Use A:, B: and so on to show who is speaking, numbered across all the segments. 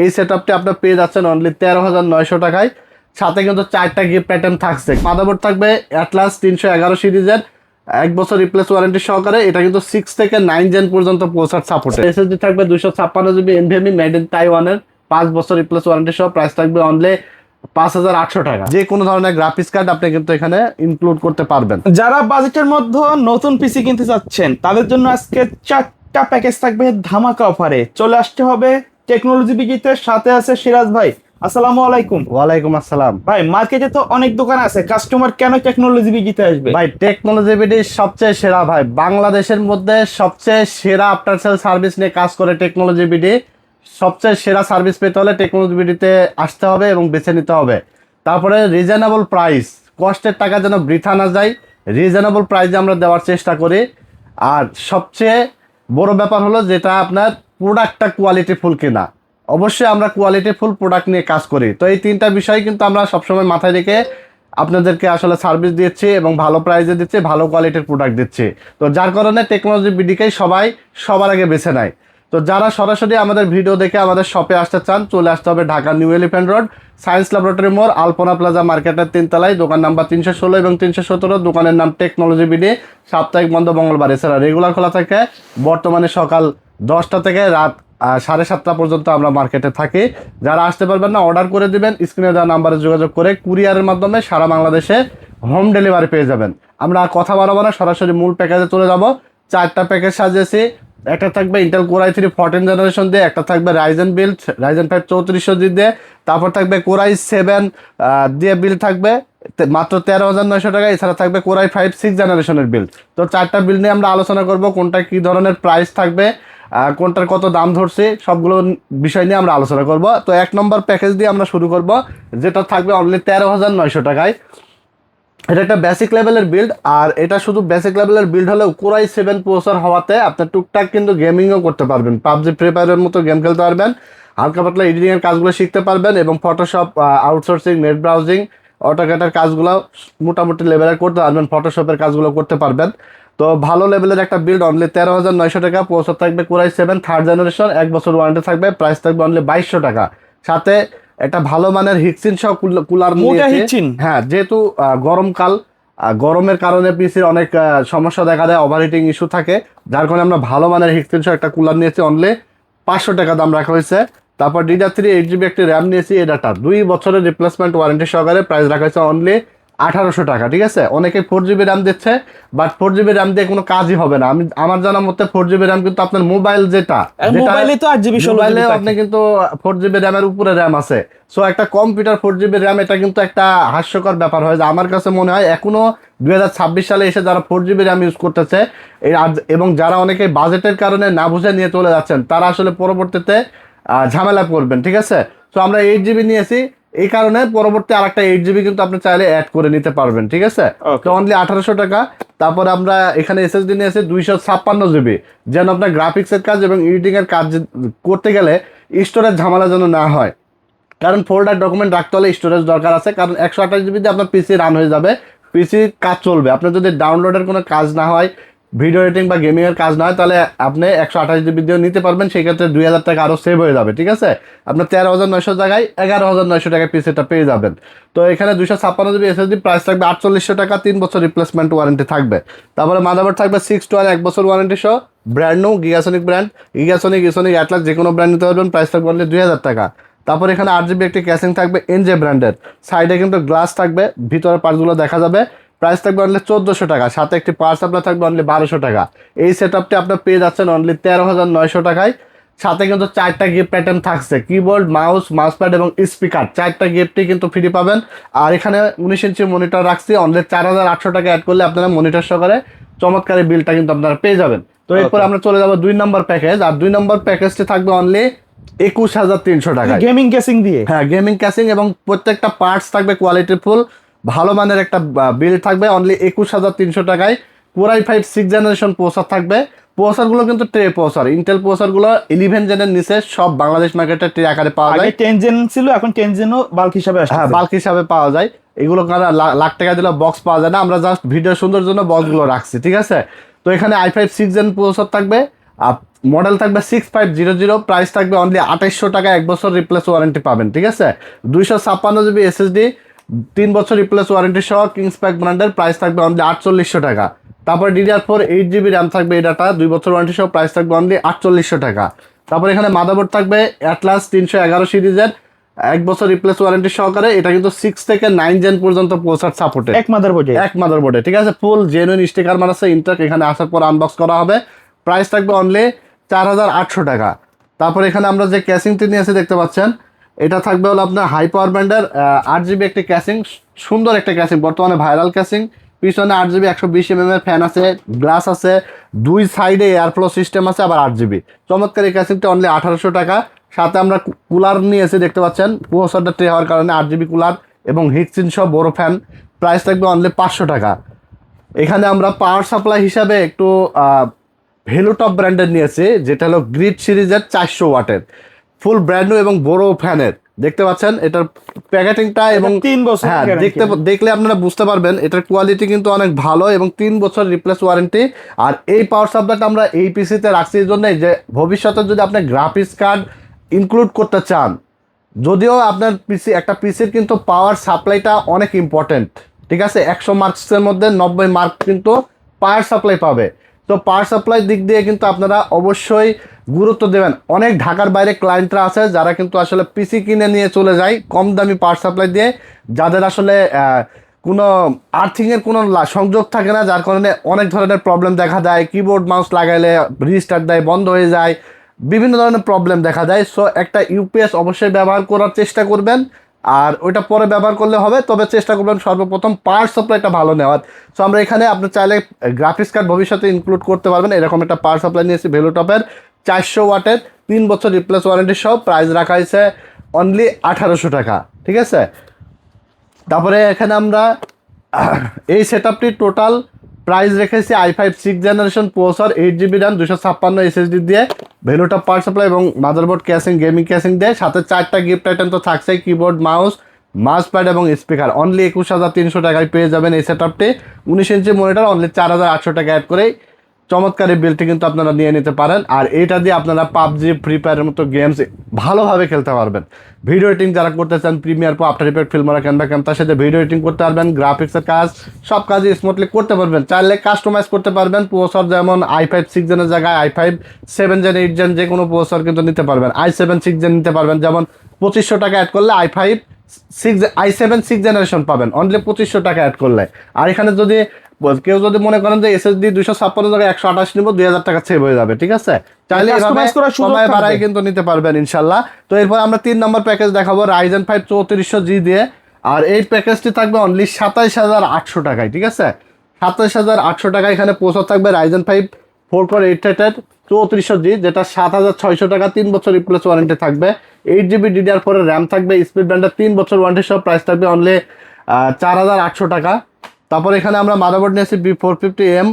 A: এই সেটআপটি আপনার পেয়ে যাচ্ছেন অনলি 13,900 টাকায়। সাথে কিন্তু 4টা গিফট আইটেম থাকছে। মাদারবোর্ড থাকবে অ্যাটলাস 311 সিরিজের 1 বছর রিপ্লেস ওয়ারেন্টি সহকারে। এটা কিন্তু 6 থেকে 9 জেন পর্যন্ত প্রসেসর সাপোর্ট। এসএসডি থাকবে 256 জিবি এনভিএমই মেড ইন তাইওয়ানের 5 বছর রিপ্লেস ওয়ারেন্টি সহ। প্রাইস থাকবে অনলি 5,800 টাকা। যে কোনো ধরনের গ্রাফিক্স কার্ড আপনি কিন্তু এখানে ইনক্লুড করতে পারবেন।
B: যারা বাজেটের মধ্যে নতুন পিসি কিনতে চাচ্ছেন তাদের জন্য আজকে 4টা প্যাকেজ থাকবে ধামাকা অফারে। চলে আসতে হবে টেকনোলজি বিগিতে। সাথে আছে সিরাজ ভাই। আসসালামু আলাইকুম।
A: ওয়ালাইকুম আসসালাম।
B: ভাই মার্কেটে তো অনেক দোকান আছে, কাস্টমার কেন টেকনোলজি বিগিতে আসবে?
A: ভাই টেকনোলজি বিডি সবচেয়ে সেরা ভাই, বাংলাদেশের মধ্যে সবচেয়ে সেরা আফটার সেল সার্ভিস নিয়ে কাজ করে টেকনোলজি বিডি। সবচেয়ে সেরা সার্ভিস পেতে হলে টেকনোলজি বিডিতে আসতে হবে এবং বেছে নিতে হবে। তারপরে রিজনেবল প্রাইস, কষ্টের টাকা যেন বৃথা না যায়, রিজনেবল প্রাইসে আমরা দেওয়ার চেষ্টা করি। আর সবচেয়ে বড় ব্যাপার হলো যেটা আপনার প্রোডাক্টটা কোয়ালিটিফুল কিনা। অবশ্যই আমরা কোয়ালিটিফুল প্রোডাক্ট নিয়ে কাজ করি। তো এই তিনটা বিষয় কিন্তু আমরা সবসময় মাথায় রেখে আপনাদেরকে আসলে সার্ভিস দিচ্ছি এবং ভালো প্রাইসে দিচ্ছি, ভালো কোয়ালিটির প্রোডাক্ট দিচ্ছি। তো যার কারণে টেকনোলজি বিডিকেই সবাই সবার আগে বেছে নেয়। তো যারা সরাসরি আমাদের ভিডিও দেখে আমাদের শপে আসতে চান, চলে আসতে হবে Dhaka new elephant road, science laboratory মোড়, আলপনা প্লাজা মার্কেটের 3 তলায়, দোকান নাম্বার 316 এবং 317। দোকানের নাম টেকনোলজি বিডি। সাপ্তাহিক বন্ধ মঙ্গলবার। এছাড়া রেগুলার খোলা থাকে। বর্তমানে সকাল 10টা থেকে রাত 7:30 পর্যন্ত আমরা মার্কেটে থাকি। যারা আসতে পারবেন না, অর্ডার করে দিবেন, স্ক্রিনে দেওয়া নাম্বারে যোগাযোগ করে কুরিয়ারের মাধ্যমে সারা বাংলাদেশে হোম ডেলিভারি পেয়ে যাবেন। আমরা কথা বাড়াবো না, সরাসরি মূল প্যাকেজে চলে যাব। 4টা প্যাকেজ সাজিয়েছি। একটা থাকবে ইন্টেল কোর i3 14 জেনারেশন দিয়ে, একটা থাকবে রাইজেন বিল্ড রাইজেন 5 3400 দিয়ে, তারপর থাকবে কোর i7 দিয়ে বিল্ড থাকবে মাত্র 13,900 টাকা। এছাড়া থাকবে কোর i5 6 জেনারেশনের বিল্ড। তো 4টা বিল্ড নিয়ে আমরা আলোচনা করব, কোনটা কি ধরনের প্রাইস থাকবে, কোনটার কত দাম ধরছে, সবগুলো বিষয় নিয়ে আমরা আলোচনা করব। তো 1 নম্বর প্যাকেজ দিয়ে আমরা শুরু করব, যেটা থাকবে অনলি 13,900 টাকায়। এটা একটা বেসিক লেভেলের বিল্ড। আর এটা শুধু বেসিক লেভেলের বিল্ড হলেও কোর i7 প্রসেসর হওয়াতে আপনার টুকটাক কিন্তু গেমিংও করতে পারবেন। পাবজি ফ্রি ফায়ারের মতো গেম খেলতে পারবেন, হালকা পাতলা এডিটিংয়ের কাজগুলো শিখতে পারবেন এবং ফটোশপ, আউটসোর্সিং, নেট ব্রাউজিং, অটোক্যাটের কাজগুলো মোটামুটি লেভেলের করতে পারবেন, ফটোশপের কাজগুলো করতে পারবেন। তো ভালো লেভেলের একটা বিল্ড অনলি 13,900 টাকা। প্রসেসর থাকবে কোর i7 3rd জেনারেশন, 1 বছর ওয়ারেন্টি থাকবে। প্রাইস থাকবে অনলি 2,200 টাকা। সাথে একটা ভালো মানের হিটসিন সহ কুলার নিয়েছি। হ্যাঁ, যেহেতু গরমকাল, গরমের কারণে পিসির অনেক সমস্যা দেখা দেয়, ওভারহিটিং ইস্যু থাকে, যার কারণে আমরা ভালো মানের হিটসিন সহ একটা কুলার নিয়েছি। অনলি 500 টাকা দাম রাখা হয়েছে। তারপর DDR3 8GB একটি র্যাম নিয়েছি। এটা 2 বছরের রিপ্লেসমেন্ট ওয়ারেন্টি সহকারে। প্রাইস রাখা হয়েছে অনলি 1,800 টাকা। ঠিক আছে, অনেকে 4GB র্যাম দিচ্ছে, বাট 4GB র্যাম দিয়ে কোনো কাজই হবে না। আমার জানা মতে 4GB র্যাম কিন্তু আপনার মোবাইল
B: মোবাইলে তো 8GB
A: মোবাইলে আপনি কিন্তু 4GB র্যামের উপরে র্যাম আছে। সো একটা কম্পিউটার 4GB র্যাম, এটা কিন্তু একটা হাস্যকর ব্যাপার হয়। যে আমার কাছে মনে হয় এখনো 2026 সালে এসে যারা 4GB র্যাম ইউজ করতেছে এবং যারা অনেকে বাজেটের কারণে না বুঝে নিয়ে চলে যাচ্ছেন, তারা আসলে পরবর্তীতে ঝামেলা করবেন। ঠিক আছে, তো আমরা 8GB নিয়েছি, এই কারণে পরবর্তী আরেকটা 8GB কিন্তু আপনি চাইলে অ্যাড করে নিতে পারবেন। ঠিক আছে, তো অনলি 1,800 টাকা। তারপরে আমরা এখানে এসএসডি নিয়েছি 256GB, যেন আপনার গ্রাফিক্সের কাজ এবং এডিটিং এর কাজ করতে গেলে স্টোরেজ ঝামেলা যেন না হয়। কারণ ফোল্ডার ডকুমেন্ট রাখতে হলে স্টোরেজ দরকার আছে। কারণ 128GB দিয়ে আপনার পিসি রান হয়ে যাবে, পিসি কাজ চলবে। আপনার যদি ডাউনলোডের কোনো কাজ না হয়, ভিডিও এডিটিং বা গেমিং এর কাজ না হয়, তাহলে আপনি 128GB দিয়েও নিতে পারবেন। সেই ক্ষেত্রে 2,000 টাকা আরও সেভ হয়ে যাবে। ঠিক আছে, আপনার 13,900 জায়গায় 11,900 টাকায় পিসিটা পেয়ে যাবেন। তো এখানে 256GB এসএসডি, প্রাইস থাকবে 4,800 টাকা। 3 বছর রিপ্লেসমেন্ট ওয়ারেন্টি থাকবে। তারপরে মাদারবোর্ড থাকবে 6-12 1 বছর ওয়ারেন্টি সহ, ব্র্যান্ড নিউ গিগাসনিক ব্র্যান্ড, গিগাসনিক, ইসোনিক, অ্যাটলাস যে কোনো ব্র্যান্ড নিতে পারবেন। প্রাইস থাকবে অনলি 2,000 টাকা। তারপর এখানে 8GB একটি ক্যাসিং থাকবে এনজে ব্র্যান্ডের, সাইডে কিন্তু গ্লাস থাকবে, ভিতরে পার্টসগুলো দেখা যাবে। প্রাইস থাকবে অনলি 1,400 টাকা। সাথে একটি পাওয়ার সাপ্লাই থাকবে অনলি 1,200 টাকা। এই সেটআপটি আপনার পেয়ে যাচ্ছেন অনলি 13,900 টাকায়। সাথে কিন্তু 4টা গিফট আইটেম থাকছে, কিবোর্ড, মাউস প্যাড এবং স্পিকার। 4টা গিফটই কিন্তু ফ্রি পাবেন। আর এখানে 19 ইঞ্চি মনিটর রাখছি, অনলি 4,800 টাকা অ্যাড করলে আপনারা মনিটর সহকারে চমৎকার বিলটা কিন্তু আপনারা পেয়ে যাবেন। তো এরপর আমরা চলে যাবো 2 নম্বর প্যাকেজ। আর 2 নম্বর প্যাকেজটি থাকবে অনলি 21,300 টাকা
B: গেমিং ক্যাসিং দিয়ে।
A: হ্যাঁ, গেমিং ক্যাসিং এবং প্রত্যেকটা পার্টস থাকবে কোয়ালিটিফুল, ভালো মানের একটা বিল্ড থাকবে অনলি 21,300 টাকায়। কোর i5 6 জেনারেশন প্রসেসর থাকবে। প্রসেসরগুলো কিন্তু ট্রে প্রসেসর, ইন্টেল প্রসেসরগুলো 11 জেনের নিচে সব বাংলাদেশ মার্কেটে ট্রে আকারে পাওয়া যায়।
B: 10 জেন ছিল, এখন 10 জেনও বাল্ক হিসাবে আসছে।
A: হ্যাঁ, বাল্ক হিসাবে পাওয়া যায়। এগুলো লাখ টাকা দিলে বক্স পাওয়া যায় না, আমরা জাস্ট ভিডিও সুন্দর জন্য বক্সগুলো রাখছি। ঠিক আছে, তো এখানে i5 6 জেন প্রসেসর থাকবে। মডেল থাকবে 6500, প্রাইস থাকবে অনলি 2800 টাকা, 1 বছর রিপ্লেস ওয়ারেন্টি পাবেন, ঠিক আছে। 256 জিবি এসএসডি, 3 বছর রিপ্লেস ওয়ারেন্টি সহ কিংস প্যাক ব্র্যান্ডের, প্রাইস থাকবে অনলি 4800 টাকা। তারপর DDR4 8 জিবি র্যাম থাকবে, এই ডাটা 2 বছর ওয়ারেন্টি সহ, প্রাইস থাকবে অনলি 4800 টাকা। তারপর এখানে মাদারবোর্ড থাকবে অ্যাটলাস 311 সিরিজের, 1 বছর রিপ্লেস ওয়ারেন্টি সহকারে। এটা কিন্তু 6 থেকে 9 জেন পর্যন্ত প্রসেসর সাপোর্টে,
B: এক মাদারবোর্ডে,
A: ঠিক আছে। ফুল জেনুইন স্টিকার মারা আছে, ইনটেক। এখানে আসার পর আনবক্স করা হবে, প্রাইস থাকবে অনলি 4800 টাকা। তারপর এখানে আমরা যে ক্যাসিংটি নিয়ে এসে দেখতে পাচ্ছেন, এটা থাকবে হলো আপনার হাই পাওয়ার ব্যান্ডের 8 জিবি একটি ক্যাসিং, সুন্দর একটা ক্যাসিং, বর্তমানে ভাইরাল ক্যাসিং। পিছনে 8 জিবি 120 এর ফ্যান আছে, গ্লাস আছে, 2 সাইডে এয়ারফ্লো সিস্টেম আছে, আবার 8 জিবি। চমৎকার এই ক্যাসিংটা অনলি 1800 টাকা। সাথে আমরা কুলার নিয়ে এসে দেখতে পাচ্ছেন, প্রসেসরটা ট্রে হওয়ার কারণে 8 জিবি কুলার এবং হিটসিন সহ বড় ফ্যান, প্রাইস থাকবে অনলি 500 টাকা। এখানে আমরা পাওয়ার সাপ্লাই হিসাবে একটু ভেলুটপ ব্র্যান্ডের নিয়েছি, যেটা হলো গ্রিড সিরিজের 400 ওয়াটের ফুল ব্র্যান্ড নিউ এবং বড় ফ্যানের। দেখতে পাচ্ছেন এটার প্যাকেটিংটা এবং
B: 3 বছর
A: হ্যাঁ, দেখলে আপনারা বুঝতে পারবেন এটার কোয়ালিটি কিন্তু অনেক ভালো এবং 3 বছর রিপ্লেস ওয়ারেন্টি। আর এই পাওয়ার সাপ্লাইটা আমরা এই পিসিতে রাখছি এই জন্যই যে ভবিষ্যতে যদি আপনি গ্রাফিক্স কার্ড ইনক্লুড করতে চান, যদিও আপনার একটা পিসির কিন্তু পাওয়ার সাপ্লাইটা অনেক ইম্পর্টেন্ট, ঠিক আছে। 100 মার্কসের মধ্যে 90 মার্ক কিন্তু পাওয়ার সাপ্লাই পাবে। তো পাওয়ার সাপ্লাই দিক দিয়ে কিন্তু আপনারা অবশ্যই গুরুত্ব দেবেন। অনেক ঢাকার বাইরে ক্লায়েন্টরা আছে যারা কিন্তু আসলে পিসি কিনে নিয়ে চলে যায় কম দামি পাওয়ার সাপ্লাই দিয়ে, যাদের আসলে কোনো আর্থিংয়ের কোনো সংযোগ থাকে না, যার কারণে অনেক ধরনের প্রবলেম দেখা দেয়। কিবোর্ড মাউস লাগাইলে রিস্টার্ট দেয়, বন্ধ হয়ে যায়, বিভিন্ন ধরনের প্রবলেম দেখা যায়। সো একটা ইউপিএস অবশ্যই ব্যবহার করার চেষ্টা করবেন, আর ওইটা পরে ব্যবহার করলে হবে, তবে চেষ্টা করবেন সর্বপ্রথম পাওয়ার সাপ্লাইটা ভালো নেওয়ার। সো আমরা এখানে আপনি চাইলে গ্রাফিক্স কার্ড ভবিষ্যতে ইনক্লুড করতে পারবেন। এরকম একটা পাওয়ার সাপ্লাই নিয়েছি ভেলুটপের 400 ওয়াটের, 3 বছর রিপ্লেস ওয়ারেন্টি সহ, প্রাইস রাখা হয়েছে অনলি 1800 টাকা, ঠিক আছে। তারপরে এখানে আমরা এই সেটআপটি টোটাল প্রাইস রেখেছি i5 6th generation processor, 8 GB RAM, 256 SSD দিয়ে, ভেলুটপ পাওয়ার সাপ্লাই এবং মাদারবোর্ড ক্যাসিং, গেমিং ক্যাসিং দিয়ে, সাথে 4টা গিফট আইটেম তো থাকছেই, কিবোর্ড মাউস প্যাড এবং স্পিকার। অনলি 21300 টাকায় পেয়ে যাবেন এই সেটআপটি। 19 ইঞ্চি মনিটর অনলি 4800 টাকা অ্যাড করেই চমৎকার এই বিলটি কিন্তু আপনারা নিয়ে নিতে পারেন। আর এইটা দিয়ে আপনারা পাবজি, ফ্রি ফায়ারের মতো গেমস ভালোভাবে খেলতে পারবেন। ভিডিও এডিটিং যারা করতে চান, Premiere Pro, After Effect, Filmora, Canva cam, তার সাথে ভিডিও এডিটিং করতে পারবেন, গ্রাফিক্সের কাজ, সব কাজই স্মুথলি করতে পারবেন। চাইলে কাস্টমাইজ করতে পারবেন। প্রসেসর যেমন i5 6 জেনের জায়গায় i5 7 জেন, 8 জেন যে কোনো প্রসেসর কিন্তু নিতে পারবেন। i7 6 জেন নিতে পারবেন, যেমন 2500 টাকা অ্যাড করলে i7 6 জেনারেশন পাবেন অনলি 2500 টাকা অ্যাড করলে। আর এখানে যদি কেউ যদি মনে করেন যে এসএসডি 256 জায়গায় 128 নিব, 2000 টাকা সেভ হয়ে যাবে, ঠিক আছে। চাইলে
B: কাস্টমাইজ করার সুযোগ
A: সময়
B: থাকবে।
A: বাড়াই কিন্তু নিতে পারবেন ইনশাল্লাহ। তো এরপর আমরা 3 নম্বর প্যাকেজ দেখাবো, Ryzen 5 3400G দিয়ে। আর এই প্যাকেজটি থাকবে অনলি 27800 টাকায়, ঠিক আছে। 27800 টাকা। এখানে প্রসেসর থাকবে Ryzen 5 4 কোর 8 থ্রেডের 3400G, যেটা 7600 টাকা, 3 বছর রিপ্লেস ওয়ারেন্টি থাকবে। 8 জিবি DDR4 এর র্যাম থাকবে, স্পিড ব্যান্ডের 3 বছর ওয়ারেন্টি সহ, প্রাইস থাকবে অনলি 4800 টাকা। তারপর এখানে আমরা মাদারবোর্ড নিয়েছি B450M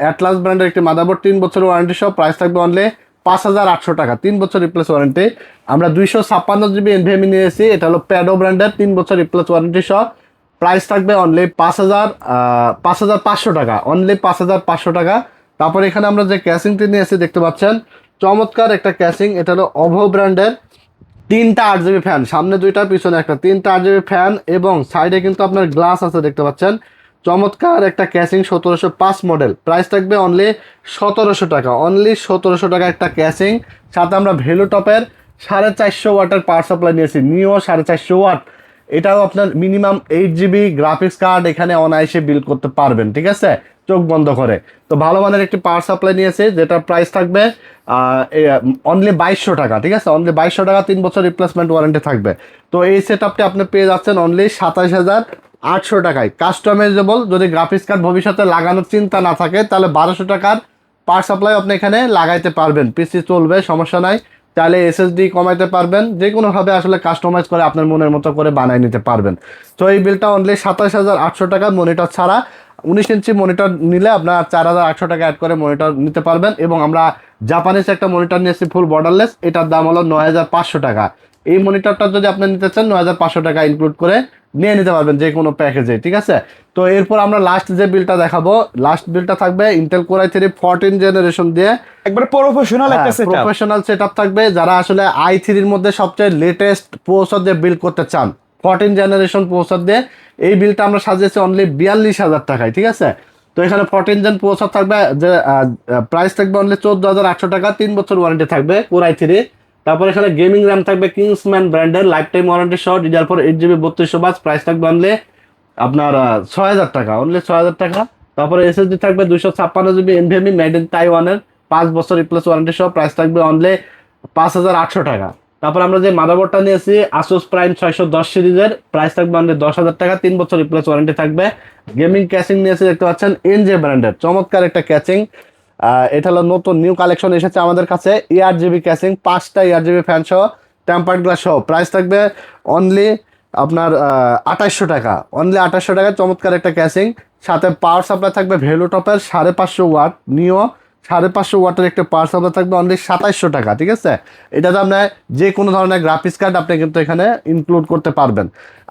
A: অ্যাটলাস ব্র্যান্ডের একটি মাদারবোর্ড, 3 বছর ওয়ারেন্টি সহ, প্রাইস থাকবে অনলি 5800 টাকা, 3 বছর রিপ্লেস ওয়ারেন্টি। আমরা 256 জিবি NVMe নিয়েছি, এটা হলো প্যাডো ব্র্যান্ডের, 3 বছর রিপ্লেস ওয়ারেন্টি সহ, প্রাইস থাকবে অনলি 5500 টাকা, অনলি 5500 টাকা। তারপর এখানে আমরা যে ক্যাসিংটি নিয়েছি দেখতে পাচ্ছেন, চমৎকার একটা ক্যাসিং, এটা হলো অভো ব্র্যান্ডের, 3টা 8 জিবি ফ্যান, সামনে 2টা পিছনে একটা, 3টা 8 জিবি ফ্যান এবং সাইডে কিন্তু আপনার গ্লাস আছে দেখতে পাচ্ছেন। চমৎকার একটা ক্যাসিং, 1705 মডেল, প্রাইস থাকবে অনলি 1700 টাকা, অনলি 1700 টাকা একটা ক্যাসিং। সাথে আমরা ভেলুটপের 450 ওয়াটের পাওয়ার সাপ্লাই নিয়েছি, নিও 450 ওয়াট। এটাও আপনার মিনিমাম 8 জিবি গ্রাফিক্স কার্ড এখানে অনায়াসে বিল্ড করতে পারবেন, ঠিক আছে, চোখ বন্ধ করে। তো ভালো মানের একটি পাওয়ার সাপ্লাই নিয়েছে, যেটা প্রাইস থাকবে অনলি 2200 টাকা, ঠিক আছে, অনলি 2200 টাকা, 3 বছর রিপ্লেসমেন্ট ওয়ারেন্টি থাকবে। তো এই সেটআপটি আপনি পেয়ে যাচ্ছেন অনলি 27800 টাকায়, কাস্টমাইজেবল। যদি গ্রাফিক্স কার্ড ভবিষ্যতে লাগানোর চিন্তা না থাকে, তাহলে 1200 টাকার পাওয়ার সাপ্লাই আপনি এখানে লাগাইতে পারবেন, পিসি চলবে, সমস্যা নাই। চাইলে এসএসডি কমাইতে পারবেন, যে কোনোভাবে আসলে কাস্টমাইজ করে আপনার মনের মতো করে বানিয়ে নিতে পারবেন। তো এই বিলটা অনলি 27800 টাকা, মনিটর ছাড়া। 19 ইঞ্চি মনিটর নিলে আপনার 4800 টাকা অ্যাড করে মনিটর নিতে পারবেন। এবং আমরা জাপানিজ একটা মনিটর নিয়েছি ফুল বর্ডারলেস, এটার দাম হলো 9500 টাকা। এই মনিটরটা যদি আপনি নিতে চান 9500 টাকা ইনক্লুড করে নিয়ে নিতে পারবেন যে কোনো প্যাকেজে, ঠিক আছে। তো এরপর আমরা লাস্ট যে বিলটা দেখাবো, লাস্ট বিলটা থাকবে ইন্টেল কোর i3 14 জেনারেশন দিয়ে
B: একবারে প্রফেশনাল একটা সেটআপ।
A: প্রফেশনাল সেটআপ থাকবে। যারা আসলে i3 এর মধ্যে সবচেয়ে লেটেস্ট প্রসেসর দিয়ে বিল্ড করতে চান 14 জেনারেশন প্রসেসর দিয়ে, এই বিলটা আমরা সাজিয়েছি অনলি 42,000 টাকায়, ঠিক আছে। তো এখানে 14 জেন প্রসেসর থাকবে, যে প্রাইস থাকবে অনলি 14,800 টাকা, 3 বছর ওয়ারেন্টি থাকবে কোর i3। তারপর এখানে গেমিং র্যাম থাকবে কিংসম্যান ব্র্যান্ডের লাইফ টাইম ওয়ারেন্টি সহ DDR4 8GB 3200 বাস, প্রাইস থাকবে অনলি আপনার 6,000 টাকা, অনলি 6,000 টাকা। তারপরে এসএসডি থাকবে 256GB NVMe মেড ইন তাইওয়ানের 5 বছর রিপ্লেস ওয়ারেন্টি সহ, প্রাইস থাকবে অনলি 5,800 টাকা। তারপর আমরা যে মাদারবোর্ডটা নিয়েছি Asus Prime 610 সিরিজের, প্রাইস থাকবে অনলি 10,000 টাকা, 3 বছর রিপ্লেস ওয়ারেন্টি থাকবে। গেমিং ক্যাচিং নিয়েছি, দেখতে পাচ্ছেন এনজে ব্র্যান্ডের চমৎকার একটা ক্যাচিং। এটা হলো নতুন নিউ কালেকশন এসেছে আমাদের কাছে, ERGB ক্যাচিং, 5টা ERGB ফ্যান সহ, টেম্পার্ড গ্লাস সহ, প্রাইস থাকবে অনলি আপনার 2800 টাকা, অনলি 2800 টাকা। চমৎকার একটা ক্যাচিং, সাথে পাওয়ার সাপ্লাই থাকবে ভেলোটপের 550 ওয়াট নিও, 550 ওয়াটের একটা পাওয়ার সাপ্লাই থাকবে অনলি 2700 টাকা, ঠিক আছে। এটাতে আপনার যে কোনো ধরনের গ্রাফিক্স কার্ড আপনি কিন্তু এখানে ইনক্লুড করতে পারবেন।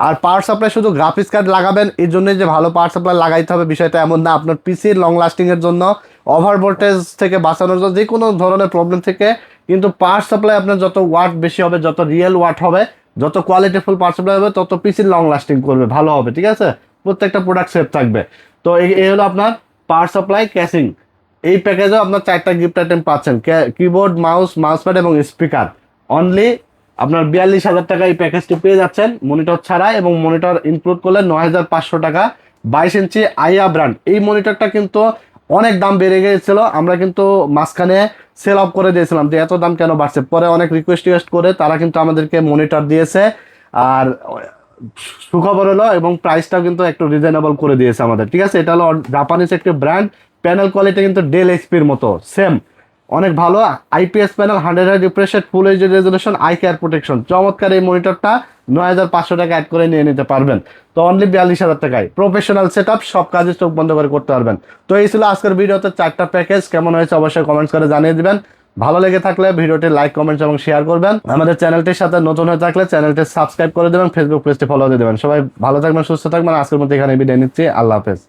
A: আর পাওয়ার সাপ্লাই শুধু গ্রাফিক্স কার্ড লাগাবেন এই জন্যই যে ভালো পাওয়ার সাপ্লাই লাগাইতে হবে বিষয়টা এমন না, আপনার পিসির লং লাস্টিংয়ের জন্য, ওভার ভোল্টেজ থেকে বাঁচানোর জন্য, যে কোনো ধরনের প্রবলেম থেকে কিন্তু পাওয়ার সাপ্লাই আপনার যত ওয়াট বেশি হবে, যত রিয়েল ওয়াট হবে, যত কোয়ালিটিফুল পাওয়ার সাপ্লাই হবে, তত পিসির লং লাস্টিং করবে, ভালো হবে, ঠিক আছে। প্রত্যেকটা প্রোডাক্ট সেফ থাকবে। তো এই হলো আপনার পাওয়ার সাপ্লাই ক্যাচিং। এই প্যাকেজেও আপনার 4টা গিফট আইটেম পাচ্ছেন, কিবোর্ড, মাউস প্যাড এবং স্পিকার। অনলি আপনার 42,000 টাকা এই প্যাকেজটি পেয়ে যাচ্ছেন মনিটর ছাড়া, এবং মনিটর ইনক্লুড করলে 9,500 টাকা। 22 ইঞ্চি আইয়া ব্র্যান্ড, এই মনিটরটা কিন্তু অনেক দাম বেড়ে গিয়েছিল, আমরা কিন্তু মাঝখানে সেল অফ করে দিয়েছিলাম যে এত দাম কেন বাড়ছে, পরে অনেক রিকোয়েস্ট করে তারা কিন্তু আমাদেরকে মনিটর দিয়েছে। আর সুখবর হলো, এবং প্রাইসটাও কিন্তু একটু রিজনেবল করে দিয়েছে আমাদের, ঠিক আছে। এটা হলো জাপানিজ একটি ব্র্যান্ড, প্যানেল কোয়ালিটি কিন্তু ডেল এইচপির মতো সেম, অনেক ভালো। IPS panel, 100 refresh, full HD resolution, eye care protection, চমৎকার এই মনিটরটা 9,500 টাকা অ্যাড করে নিয়ে নিতে পারবেন। তো অনলি 42,000 টাকায় প্রফেশনাল সেটআপ, সব কাজে চোখ বন্ধ করে করতে পারবেন। তো এই ছিল আজকের ভিডিওতে 4টা প্যাকেজ, কেমন হয়েছে অবশ্যই কমেন্টস করে জানিয়ে দিবেন। ভালো লেগে থাকলে ভিডিওটি লাইক, কমেন্টস এবং শেয়ার করবেন। আমাদের চ্যানেলটির সাথে নতুন হয়ে থাকলে চ্যানেলটি সাবস্ক্রাইব করে দেবেন, ফেসবুক পেজটি ফলো দিয়ে দেবেন। সবাই ভালো থাকবেন, সুস্থ থাকবেন। আজকের মতো এখানে বিদায় নিচ্ছি, আল্লাহ হাফেজ।